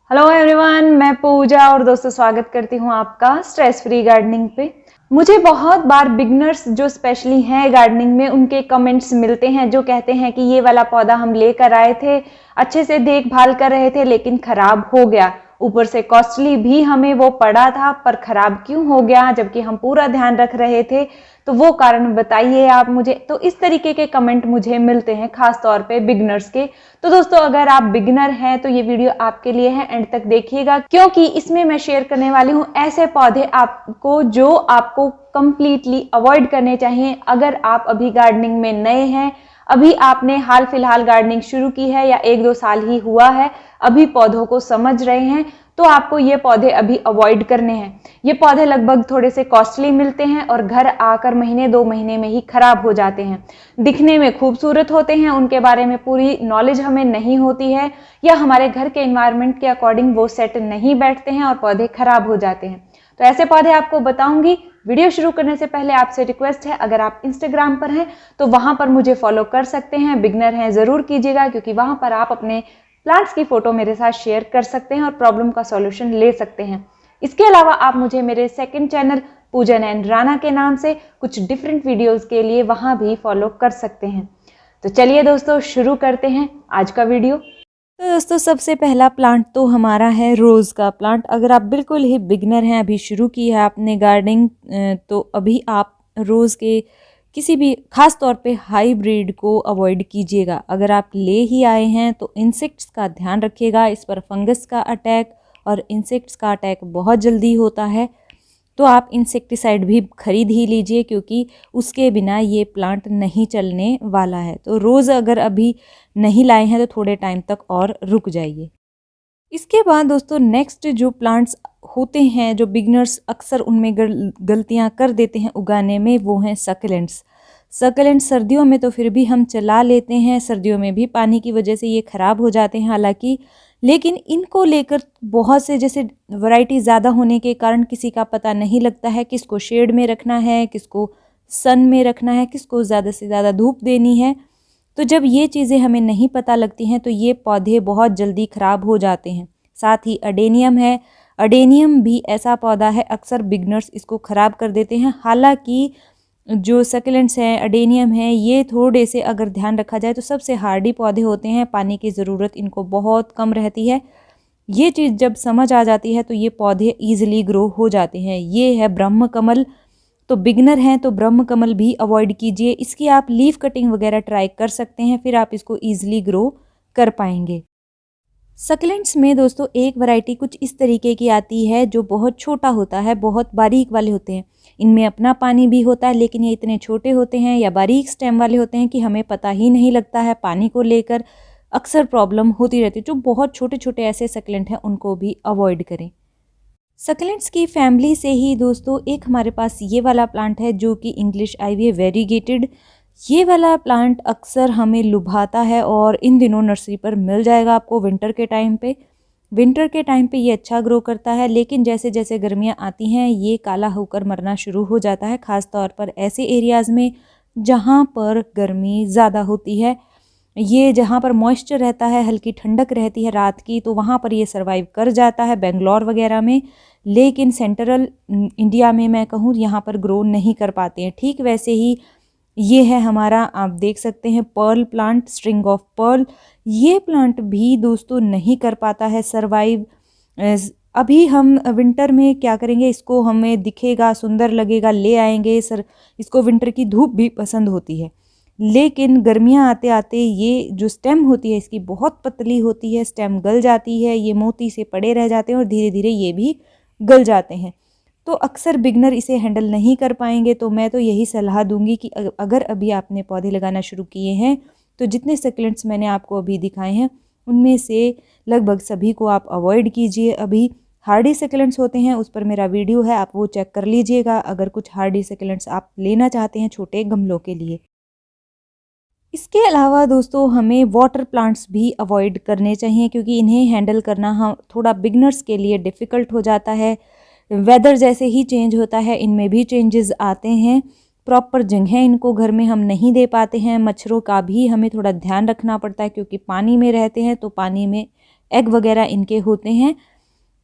Hello everyone, मैं पूजा और दोस्तों स्वागत करती हूँ आपका स्ट्रेस फ्री गार्डनिंग पे। मुझे बहुत बार बिगनर्स जो स्पेशली हैं गार्डनिंग में, उनके कमेंट्स मिलते हैं जो कहते हैं कि ये वाला पौधा हम लेकर आए थे, अच्छे से देखभाल कर रहे थे लेकिन खराब हो गया, ऊपर से कॉस्टली भी हमें वो पड़ा था, पर खराब क्यों हो गया जबकि हम पूरा ध्यान रख रहे थे। तो वो कारण बताइए आप मुझे। तो इस तरीके के कमेंट मुझे मिलते हैं खास तौर पे बिगनर्स के। तो दोस्तों, अगर आप बिगिनर हैं तो ये वीडियो आपके लिए है, एंड तक देखिएगा क्योंकि इसमें मैं शेयर करने वाली हूँ ऐसे पौधे आपको जो आपको कंप्लीटली अवॉइड करने चाहिए अगर आप अभी गार्डनिंग में नए हैं, अभी आपने हाल फिलहाल गार्डनिंग शुरू की है या 1-2 साल ही हुआ है, अभी पौधों को समझ रहे हैं, तो आपको ये पौधे अभी अवॉइड करने हैं। ये पौधे लगभग थोड़े से कॉस्टली मिलते हैं और घर आकर महीने 2 महीने में ही खराब हो जाते हैं। दिखने में खूबसूरत होते हैं, उनके बारे में पूरी नॉलेज हमें नहीं होती है या हमारे घर के एनवायरनमेंट के अकॉर्डिंग वो सेट नहीं बैठते हैं और पौधे खराब हो जाते हैं। तो ऐसे पौधे आपको बताऊंगी। वीडियो शुरू करने से पहले आपसे रिक्वेस्ट है, अगर आप इंस्टाग्राम पर हैं तो वहां पर मुझे फॉलो कर सकते हैं। बिगनर हैं जरूर कीजिएगा क्योंकि वहां पर आप अपने प्लांट्स की फोटो मेरे साथ शेयर कर सकते हैं और प्रॉब्लम का सॉल्यूशन ले सकते हैं। इसके अलावा आप मुझे मेरे सेकंड चैनल पूजन एंड राणा के नाम से कुछ डिफरेंट वीडियोस के लिए वहां भी फॉलो कर सकते हैं। तो चलिए दोस्तों, शुरू करते हैं आज का वीडियो। तो दोस्तों, सबसे पहला प्लांट तो हमारा है रोज़ का प्लांट। अगर आप बिल्कुल ही बिगनर हैं, अभी शुरू की है आपने गार्डनिंग, तो अभी आप रोज़ के किसी भी खास तौर पे हाइब्रिड को अवॉइड कीजिएगा। अगर आप ले ही आए हैं तो इंसेक्ट्स का ध्यान रखिएगा, इस पर फंगस का अटैक और इंसेक्ट्स का अटैक बहुत जल्दी होता है, तो आप इंसेक्टिसाइड भी खरीद ही लीजिए क्योंकि उसके बिना ये प्लांट नहीं चलने वाला है। तो रोज़ अगर अभी नहीं लाए हैं तो थोड़े टाइम तक और रुक जाइए। इसके बाद दोस्तों, नेक्स्ट जो प्लांट्स होते हैं जो बिगनर्स अक्सर उनमें गलतियां कर देते हैं उगाने में, वो हैं सकलेंट्स। सकलेंट्स सर्दियों में तो फिर भी हम चला लेते हैं, सर्दियों में भी पानी की वजह से ये ख़राब हो जाते हैं हालांकि, लेकिन इनको लेकर बहुत से जैसे वैरायटी ज़्यादा होने के कारण किसी का पता नहीं लगता है किसको शेड में रखना है, किसको सन में रखना है, किसको ज़्यादा से ज़्यादा धूप देनी है। तो जब ये चीज़ें हमें नहीं पता लगती हैं तो ये पौधे बहुत जल्दी ख़राब हो जाते हैं। साथ ही अडेनियम है, अडेनियम भी ऐसा पौधा है अक्सर बिगनर्स इसको ख़राब कर देते हैं। हालांकि जो सक्लेंट्स हैं, अडेनियम है, ये थोड़े से अगर ध्यान रखा जाए तो सबसे हार्डी पौधे होते हैं, पानी की ज़रूरत इनको बहुत कम रहती है। ये चीज़ जब समझ आ जाती है तो ये पौधे ईजिली ग्रो हो जाते हैं। ये है ब्रह्म कमल। तो बिगनर हैं तो ब्रह्म कमल भी अवॉइड कीजिए, इसकी आप लीफ कटिंग वगैरह ट्राई कर सकते हैं, फिर आप इसको ईजिली ग्रो कर पाएंगे। सक्लेंट्स में दोस्तों एक वैरायटी कुछ इस तरीके की आती है जो बहुत छोटा होता है, बहुत बारीक वाले होते हैं। इनमें अपना पानी भी होता है लेकिन ये इतने छोटे होते हैं या बारीक स्टेम वाले होते हैं कि हमें पता ही नहीं लगता है। पानी को लेकर अक्सर प्रॉब्लम होती रहती है। जो बहुत छोटे छोटे ऐसे सक्लेंट हैं उनको भी अवॉइड करें। सक्लेंट्स की फैमिली से ही दोस्तों एक हमारे पास ये वाला प्लांट है जो कि इंग्लिश आइवी वेरीगेटेड। ये वाला प्लांट अक्सर हमें लुभाता है और इन दिनों नर्सरी पर मिल जाएगा आपको विंटर के टाइम पे। विंटर के टाइम पे ये अच्छा ग्रो करता है, लेकिन जैसे जैसे गर्मियाँ आती हैं ये काला होकर मरना शुरू हो जाता है, ख़ास तौर पर ऐसे एरियाज़ में जहाँ पर गर्मी ज़्यादा होती है। ये जहाँ पर मॉइस्चर रहता है, हल्की ठंडक रहती है रात की, तो वहाँ पर ये सर्वाइव कर जाता है बेंगलोर वगैरह में, लेकिन सेंट्रल इंडिया में मैं कहूँ यहाँ पर ग्रो नहीं कर पाते हैं। ठीक वैसे ही ये है हमारा, आप देख सकते हैं, pearl plant, string of pearl. ये प्लांट भी दोस्तों नहीं कर पाता है सर्वाइव। अभी हम विंटर में क्या करेंगे, इसको हमें दिखेगा, सुंदर लगेगा, ले आएंगे सर, इसको विंटर की धूप भी पसंद होती है, लेकिन गर्मियाँ आते आते ये जो स्टेम होती है इसकी बहुत पतली होती है, स्टेम गल जाती है, ये मोती से पड़े रह जाते हैं और धीरे धीरे ये भी गल जाते हैं। तो अक्सर बिगनर इसे हैंडल नहीं कर पाएंगे। तो मैं तो यही सलाह दूंगी कि अगर अभी आपने पौधे लगाना शुरू किए हैं तो जितने सक्लेंट्स मैंने आपको अभी दिखाए हैं उनमें से लगभग सभी को आप अवॉइड कीजिए। अभी हार्डी सक्लेंट्स होते हैं, उस पर मेरा वीडियो है, आप वो चेक कर लीजिएगा अगर कुछ हार्डी सक्लेंट्स आप लेना चाहते हैं छोटे गमलों के लिए। इसके अलावा दोस्तों हमें वाटर प्लांट्स भी अवॉइड करने चाहिए क्योंकि इन्हें हैंडल करना हम थोड़ा बिगनर्स के लिए डिफ़िकल्ट हो जाता है। वेदर जैसे ही चेंज होता है इनमें भी चेंजेस आते हैं, प्रॉपर जगह इनको घर में हम नहीं दे पाते हैं। मच्छरों का भी हमें थोड़ा ध्यान रखना पड़ता है क्योंकि पानी में रहते हैं, तो पानी में एग वगैरह इनके होते हैं।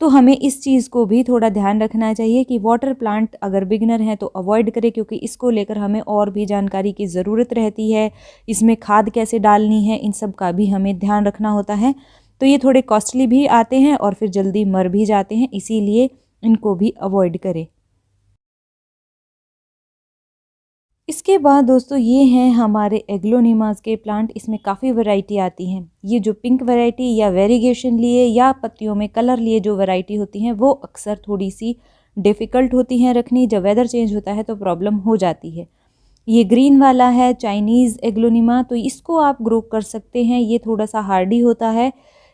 तो हमें इस चीज़ को भी थोड़ा ध्यान रखना चाहिए कि वाटर प्लांट अगर बिगनर हैं तो अवॉइड करें, क्योंकि इसको लेकर हमें और भी जानकारी की ज़रूरत रहती है। इसमें खाद कैसे डालनी है, इन सब का भी हमें ध्यान रखना होता है। तो ये थोड़े कॉस्टली भी आते हैं और फिर जल्दी मर भी जाते हैं, इसीलिए इनको भी अवॉइड करें। इसके बाद दोस्तों ये हैं हमारे एग्लोनिमास के प्लांट। इसमें काफ़ी वैरायटी आती हैं। ये जो पिंक वैरायटी या वेरिगेशन लिए या पत्तियों में कलर लिए जो वैरायटी होती हैं वो अक्सर थोड़ी सी डिफ़िकल्ट होती हैं रखनी। जब वेदर चेंज होता है तो प्रॉब्लम हो जाती है। ये ग्रीन वाला है चाइनीज़ एग्लोनिमा, तो इसको आप ग्रो कर सकते हैं। ये थोड़ा सा हार्डी होता है,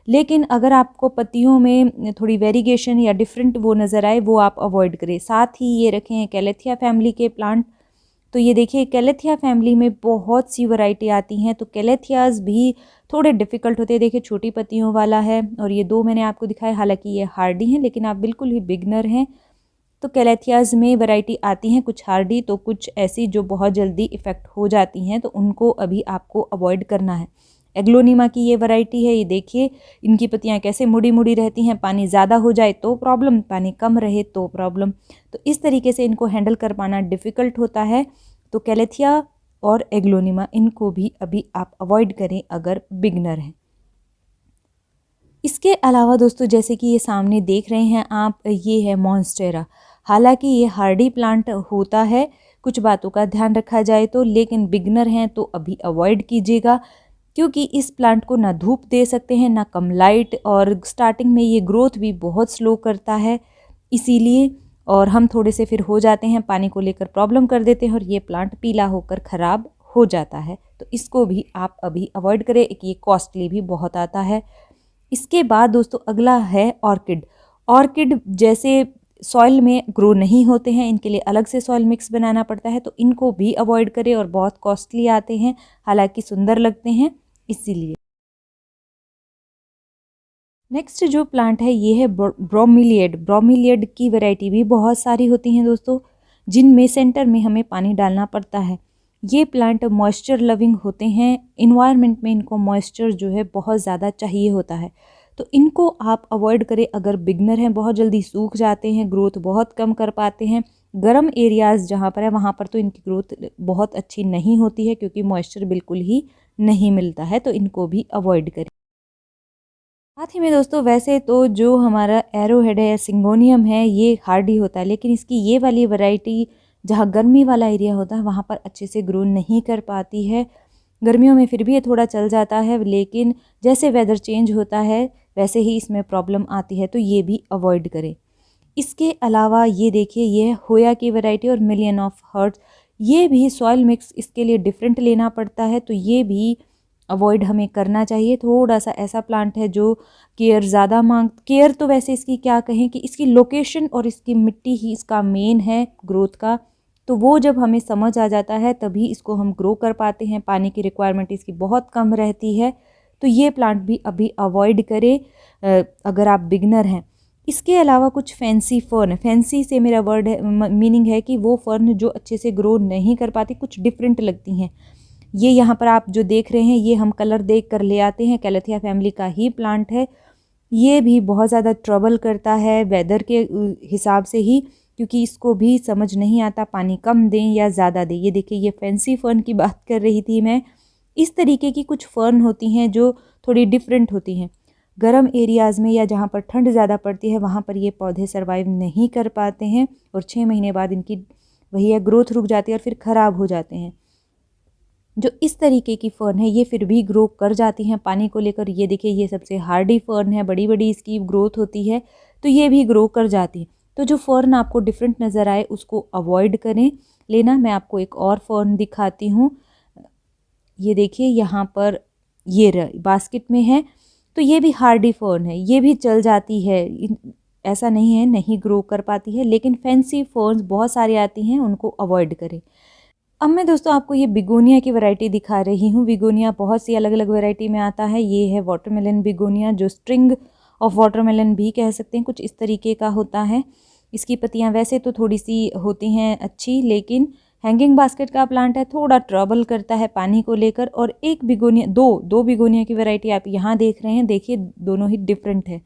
लेकिन अगर आपको पत्तियों में थोड़ी वेरिगेशन या डिफरेंट वो नज़र आए वो आप अवॉइड करें। साथ ही ये रखे हैं कैलेथिया फैमिली के प्लांट। तो ये देखिए कैलेथिया फैमिली में बहुत सी वैरायटी आती हैं, तो कैलेथियाज भी थोड़े डिफ़िकल्ट होते हैं। देखिए छोटी पत्तियों वाला है और ये दो मैंने आपको दिखाए, हालांकि ये हार्डी हैं, लेकिन आप बिल्कुल ही बिगनर हैं। तो कैलेथियाज में वैरायटी आती हैं, कुछ हार्डी तो कुछ ऐसी जो बहुत जल्दी इफ़ेक्ट हो जाती हैं, तो उनको अभी आपको अवॉइड करना है। एग्लोनिमा की ये वैरायटी है। ये देखिए इनकी पत्तियां कैसे मुड़ी मुड़ी रहती हैं। पानी ज़्यादा हो जाए तो प्रॉब्लम, पानी कम रहे तो प्रॉब्लम। तो इस तरीके से इनको हैंडल कर पाना डिफ़िकल्ट होता है। तो कैलेथिया और एग्लोनिमा इनको भी अभी आप अवॉइड करें अगर बिगनर हैं। इसके अलावा दोस्तों जैसे कि ये सामने देख रहे हैं आप, ये है मॉन्स्टेरा। हालांकि ये हार्डी प्लांट होता है कुछ बातों का ध्यान रखा जाए तो, लेकिन बिगनर हैं तो अभी अवॉइड कीजिएगा, क्योंकि इस प्लांट को ना धूप दे सकते हैं ना कम लाइट, और स्टार्टिंग में ये ग्रोथ भी बहुत स्लो करता है इसीलिए, और हम थोड़े से फिर हो जाते हैं, पानी को लेकर प्रॉब्लम कर देते हैं और ये प्लांट पीला होकर ख़राब हो जाता है। तो इसको भी आप अभी अवॉइड करें। एक ये कॉस्टली भी बहुत आता है। इसके बाद दोस्तों अगला है ऑर्किड। ऑर्किड जैसे सॉइल में ग्रो नहीं होते हैं, इनके लिए अलग से सॉइल मिक्स बनाना पड़ता है, तो इनको भी अवॉइड करें और बहुत कॉस्टली आते हैं, हालांकि सुंदर लगते हैं इसीलिए। नेक्स्ट जो प्लांट है ये है ब्रोमीलियड। ब्रोमीलियड की वैरायटी भी बहुत सारी होती हैं दोस्तों, जिनमें सेंटर में हमें पानी डालना पड़ता है। ये प्लांट मॉइस्चर लविंग होते हैं। इन्वायरमेंट में इनको मॉइस्चर जो है बहुत ज़्यादा चाहिए होता है, तो इनको आप अवॉइड करें अगर बिगनर हैं। बहुत जल्दी सूख जाते हैं, ग्रोथ बहुत कम कर पाते हैं। गर्म एरियाज़ जहाँ पर है वहाँ पर तो इनकी ग्रोथ बहुत अच्छी नहीं होती है, क्योंकि मॉइस्चर बिल्कुल ही नहीं मिलता है, तो इनको भी अवॉइड करें। साथ ही में दोस्तों वैसे तो जो हमारा एरोहेड है या सिंगोनियम है ये हार्डी होता है, लेकिन इसकी ये वाली वैरायटी जहाँ गर्मी वाला एरिया होता है वहाँ पर अच्छे से ग्रो नहीं कर पाती है। गर्मियों में फिर भी ये थोड़ा चल जाता है, लेकिन जैसे वेदर चेंज होता है वैसे ही इसमें प्रॉब्लम आती है, तो ये भी अवॉइड करें। इसके अलावा ये देखिए ये होया की वैरायटी और मिलियन ऑफ हर्ट्स। ये भी सॉइल मिक्स इसके लिए डिफरेंट लेना पड़ता है, तो ये भी अवॉइड हमें करना चाहिए। थोड़ा सा ऐसा प्लांट है जो केयर ज़्यादा केयर तो वैसे इसकी क्या कहें कि इसकी लोकेशन और इसकी मिट्टी ही इसका मेन है ग्रोथ का, तो वो जब हमें समझ आ जाता है तभी इसको हम ग्रो कर पाते हैं। पानी की रिक्वायरमेंट इसकी बहुत कम रहती है, तो ये प्लांट भी अभी अवॉइड करें अगर आप बिगनर हैं। इसके अलावा कुछ फैंसी फर्न, फैंसी से मेरा वर्ड है मीनिंग है कि वो फर्न जो अच्छे से ग्रो नहीं कर पाती, कुछ डिफरेंट लगती हैं। ये यहाँ पर आप जो देख रहे हैं ये हम कलर देख कर ले आते हैं, कैलेथिया फैमिली का ही प्लांट है। ये भी बहुत ज़्यादा ट्रबल करता है वेदर के हिसाब से ही, क्योंकि इसको भी समझ नहीं आता पानी कम दें या ज़्यादा दें। ये देखिए ये फैंसी फर्न की बात कर रही थी मैं। इस तरीके की कुछ फर्न होती हैं जो थोड़ी डिफरेंट होती हैं। गर्म एरियाज़ में या जहाँ पर ठंड ज़्यादा पड़ती है वहाँ पर ये पौधे सर्वाइव नहीं कर पाते हैं और 6 महीने बाद इनकी वही है ग्रोथ रुक जाती है और फिर ख़राब हो जाते हैं। जो इस तरीके की फ़र्न है ये फिर भी ग्रो कर जाती हैं पानी को लेकर। ये देखिए ये सबसे हार्डी फ़र्न है, बड़ी बड़ी इसकी ग्रोथ होती है, तो ये भी ग्रो कर जाती है। तो जो फ़र्न आपको डिफरेंट नज़र आए उसको अवॉइड करें लेना। मैं आपको एक और फ़र्न दिखाती हूँ। ये देखिए यहाँ पर ये बास्केट में है, तो ये भी हार्डी फ़र्न है, ये भी चल जाती है, ऐसा नहीं है नहीं ग्रो कर पाती है, लेकिन फैंसी फ़र्न्स बहुत सारी आती हैं, उनको अवॉइड करें। अब मैं दोस्तों आपको ये बिगोनिया की वैरायटी दिखा रही हूँ। बिगोनिया बहुत सी अलग अलग वैरायटी में आता है। ये है वाटरमेलन बिगोनिया, जो स्ट्रिंग ऑफ वाटरमेलन भी कह सकते हैं, कुछ इस तरीके का होता है। इसकी पत्तियाँ वैसे तो थोड़ी सी होती हैं अच्छी, लेकिन हैंगिंग बास्केट का प्लांट है, थोड़ा ट्रबल करता है पानी को लेकर। और एक बिगोनिया, दो बिगोनिया की वैरायटी आप यहाँ देख रहे हैं, देखिए दोनों ही डिफरेंट है।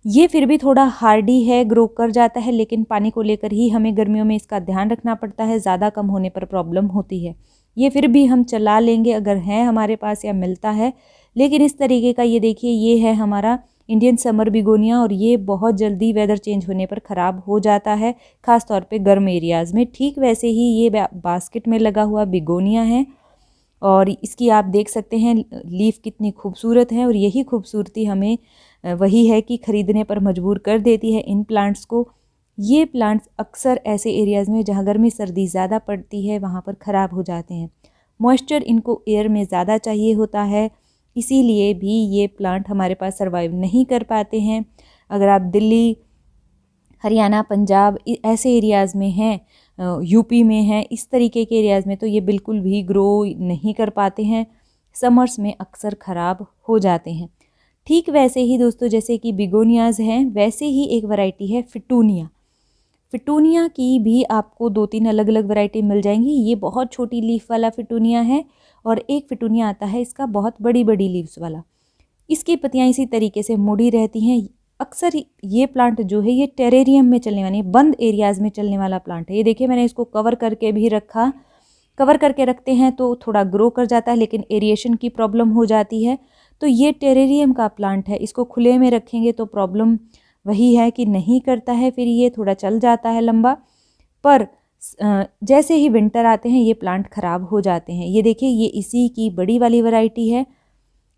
ये फिर भी थोड़ा हार्डी है, ग्रो कर जाता है, लेकिन पानी को लेकर ही हमें गर्मियों में इसका ध्यान रखना पड़ता है, ज़्यादा कम होने पर प्रॉब्लम होती है। ये फिर भी हम चला लेंगे अगर है हमारे पास या मिलता है। लेकिन इस तरीके का ये देखिए, ये है हमारा इंडियन समर बिगोनिया और ये बहुत जल्दी वेदर चेंज होने पर ख़राब हो जाता है, ख़ास तौर पे गर्म एरियाज़ में। ठीक वैसे ही ये बास्केट में लगा हुआ बिगोनिया है और इसकी आप देख सकते हैं लीफ कितनी खूबसूरत है। और यही खूबसूरती हमें वही है कि ख़रीदने पर मजबूर कर देती है इन प्लांट्स को। ये प्लांट्स अक्सर ऐसे एरियाज़ में जहाँ गर्मी सर्दी ज़्यादा पड़ती है वहाँ पर ख़राब हो जाते हैं। मॉइस्चर इनको एयर में ज़्यादा चाहिए होता है, इसीलिए भी ये प्लांट हमारे पास सरवाइव नहीं कर पाते हैं। अगर आप दिल्ली, हरियाणा, पंजाब ऐसे एरियाज़ में हैं, यूपी में हैं, इस तरीके के एरियाज़ में तो ये बिल्कुल भी ग्रो नहीं कर पाते हैं, समर्स में अक्सर ख़राब हो जाते हैं। ठीक वैसे ही दोस्तों जैसे कि बिगोनियाज़ हैं, वैसे ही एक वैरायटी है फिटूनिया। फिटूनिया की भी आपको 2-3 अलग अलग वैरायटी मिल जाएंगी। ये बहुत छोटी लीफ वाला फिटूनिया है और एक फिटूनिया आता है इसका बहुत बड़ी बड़ी लीव्स वाला। इसकी पत्तियां इसी तरीके से मुड़ी रहती हैं। अक्सर ये प्लांट जो है ये टेरेरियम में चलने वाली, बंद एरियाज़ में चलने वाला प्लांट है। ये देखिए मैंने इसको कवर करके भी रखा। कवर करके रखते हैं तो थोड़ा ग्रो कर जाता है, लेकिन एरिएशन की प्रॉब्लम हो जाती है। तो ये टेरेरियम का प्लांट है, इसको खुले में रखेंगे तो प्रॉब्लम वही है कि नहीं करता है, फिर ये थोड़ा चल जाता है लंबा, पर जैसे ही विंटर आते हैं ये प्लांट ख़राब हो जाते हैं। ये देखिए ये इसी की बड़ी वाली वैरायटी है,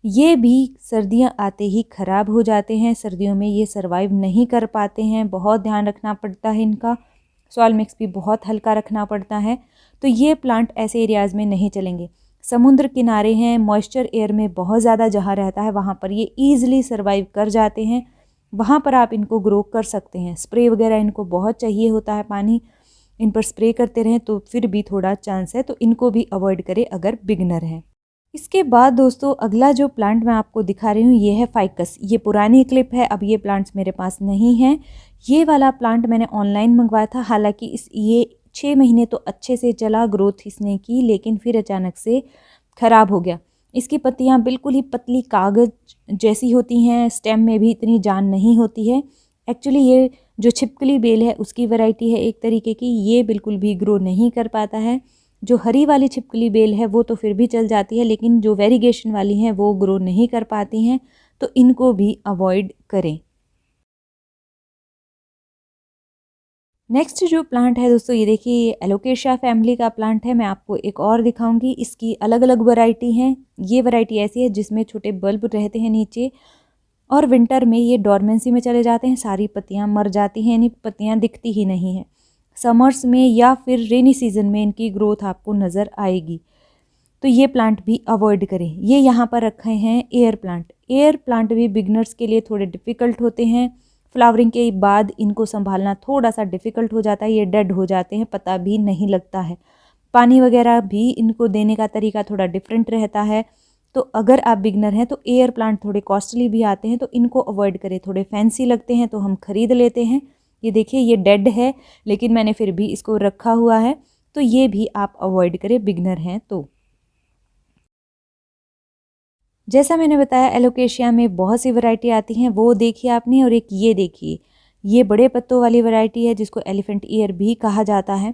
ये भी सर्दियां आते ही ख़राब हो जाते हैं। सर्दियों में ये सरवाइव नहीं कर पाते हैं, बहुत ध्यान रखना पड़ता है इनका, सॉइल मिक्स भी बहुत हल्का रखना पड़ता है। तो ये प्लांट ऐसे एरियाज़ में नहीं चलेंगे। समुद्र किनारे हैं, मॉइस्चर एयर में बहुत ज़्यादा जहाँ रहता है वहाँ पर ये ईज़िली सर्वाइव कर जाते हैं, वहाँ पर आप इनको ग्रो कर सकते हैं। स्प्रे वगैरह इनको बहुत चाहिए होता है, पानी इन पर स्प्रे करते रहें तो फिर भी थोड़ा चांस है, तो इनको भी अवॉइड करें अगर बिगनर हैं। इसके बाद दोस्तों अगला जो प्लांट मैं आपको दिखा रही हूँ ये है फाइकस। ये पुरानी क्लिप है, अब ये प्लांट्स मेरे पास नहीं हैं। ये वाला प्लांट मैंने ऑनलाइन मंगवाया था, हालांकि ये 6 महीने तो अच्छे से चला ग्रोथ इसने की, लेकिन फिर अचानक से ख़राब हो गया। इसकी पत्तियाँ बिल्कुल ही पतली कागज़ जैसी होती हैं, स्टेम में भी इतनी जान नहीं होती है। एक्चुअली ये जो छिपकली बेल है उसकी वैरायटी है एक तरीके की, ये बिल्कुल भी ग्रो नहीं कर पाता है। जो हरी वाली छिपकली बेल है वो तो फिर भी चल जाती है, लेकिन जो वेरिगेशन वाली हैं वो ग्रो नहीं कर पाती हैं, तो इनको भी अवॉइड करें। नेक्स्ट जो प्लांट है दोस्तों ये देखिए, ये एलोकेशिया फैमिली का प्लांट है। मैं आपको एक और दिखाऊंगी, इसकी अलग अलग वैरायटी हैं। ये वैरायटी ऐसी है जिसमें छोटे बल्ब रहते हैं नीचे, और विंटर में ये डॉर्मेंसी में चले जाते हैं, सारी पत्तियां मर जाती हैं, यानी पत्तियां दिखती ही नहीं हैं। समर्स में या फिर रेनी सीजन में इनकी ग्रोथ आपको नज़र आएगी, तो ये प्लांट भी अवॉइड करें। ये यहाँ पर रखे हैं एयर प्लांट। एयर प्लांट भी बिगनर्स के लिए थोड़े डिफ़िकल्ट होते हैं, फ्लावरिंग के बाद इनको संभालना थोड़ा सा डिफ़िकल्ट हो जाता है, ये डेड हो जाते हैं, पता भी नहीं लगता है। पानी वगैरह भी इनको देने का तरीका थोड़ा डिफरेंट रहता है। तो अगर आप बिगनर हैं तो एयर प्लांट थोड़े कॉस्टली भी आते हैं, तो इनको अवॉइड करें। थोड़े फैंसी लगते हैं तो हम खरीद लेते हैं। ये देखिए ये डेड है, लेकिन मैंने फिर भी इसको रखा हुआ है, तो ये भी आप अवॉइड करें बिगनर हैं तो। जैसा मैंने बताया एलोकेशिया में बहुत सी वैरायटी आती हैं, वो देखिए आपने। और एक ये देखिए, ये बड़े पत्तों वाली वैरायटी है जिसको एलिफेंट ईयर भी कहा जाता है।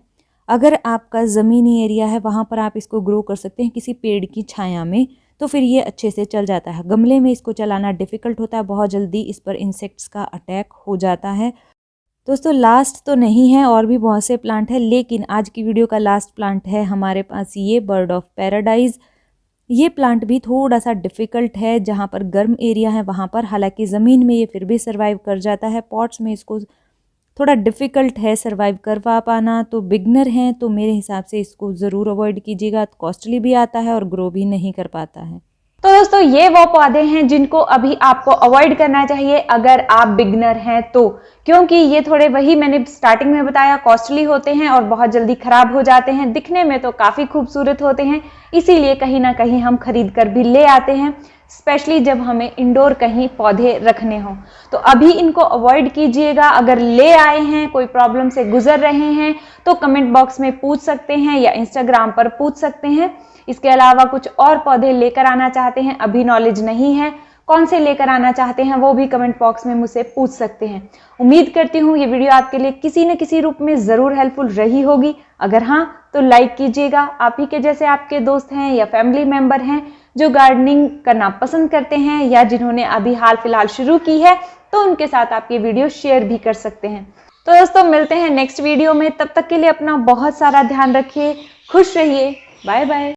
अगर आपका ज़मीनी एरिया है वहाँ पर आप इसको ग्रो कर सकते हैं किसी पेड़ की छाया में, तो फिर ये अच्छे से चल जाता है। गमले में इसको चलाना डिफ़िकल्ट होता है, बहुत जल्दी इस पर इंसेक्ट्स का अटैक हो जाता है। दोस्तों लास्ट तो नहीं है, और भी बहुत से प्लांट हैं, लेकिन आज की वीडियो का लास्ट प्लांट है हमारे पास ये बर्ड ऑफ पैराडाइज। ये प्लांट भी थोड़ा सा डिफ़िकल्ट है, जहाँ पर गर्म एरिया है वहाँ पर, हालांकि ज़मीन में ये फिर भी सर्वाइव कर जाता है। पॉट्स में इसको थोड़ा डिफ़िकल्ट है सर्वाइव करवा पाना, तो बिगनर हैं तो मेरे हिसाब से इसको ज़रूर अवॉइड कीजिएगा। कॉस्टली भी आता है और ग्रो भी नहीं कर पाता है। तो दोस्तों ये वो पौधे हैं जिनको अभी आपको अवॉइड करना चाहिए अगर आप बिगनर हैं तो, क्योंकि ये थोड़े वही मैंने स्टार्टिंग में बताया कॉस्टली होते हैं और बहुत जल्दी खराब हो जाते हैं। दिखने में तो काफ़ी खूबसूरत होते हैं, इसीलिए कहीं ना कहीं हम खरीद कर भी ले आते हैं। स्पेशली जब हमें इंडोर कहीं पौधे रखने हों। तो अभी इनको अवॉइड कीजिएगा। अगर ले आए हैं, कोई प्रॉब्लम से गुजर रहे हैं, तो कमेंट बॉक्स में पूछ सकते हैं या इंस्टाग्राम पर पूछ सकते हैं। इसके अलावा कुछ और पौधे लेकर आना चाहते हैं, अभी नॉलेज नहीं है, कौन से लेकर आना चाहते हैं, वो भी कमेंट बॉक्स में मुझसे पूछ सकते हैं। उम्मीद करती हूँ ये वीडियो आपके लिए किसी न किसी रूप में ज़रूर हेल्पफुल रही होगी। अगर हाँ तो लाइक कीजिएगा। आप ही के जैसे आपके दोस्त हैं या फैमिली मेंबर हैं जो गार्डनिंग करना पसंद करते हैं या जिन्होंने अभी हाल फिलहाल शुरू की है, तो उनके साथ आप ये वीडियो शेयर भी कर सकते हैं। तो दोस्तों मिलते हैं नेक्स्ट वीडियो में, तब तक के लिए अपना बहुत सारा ध्यान रखिए, खुश रहिए, बाय बाय।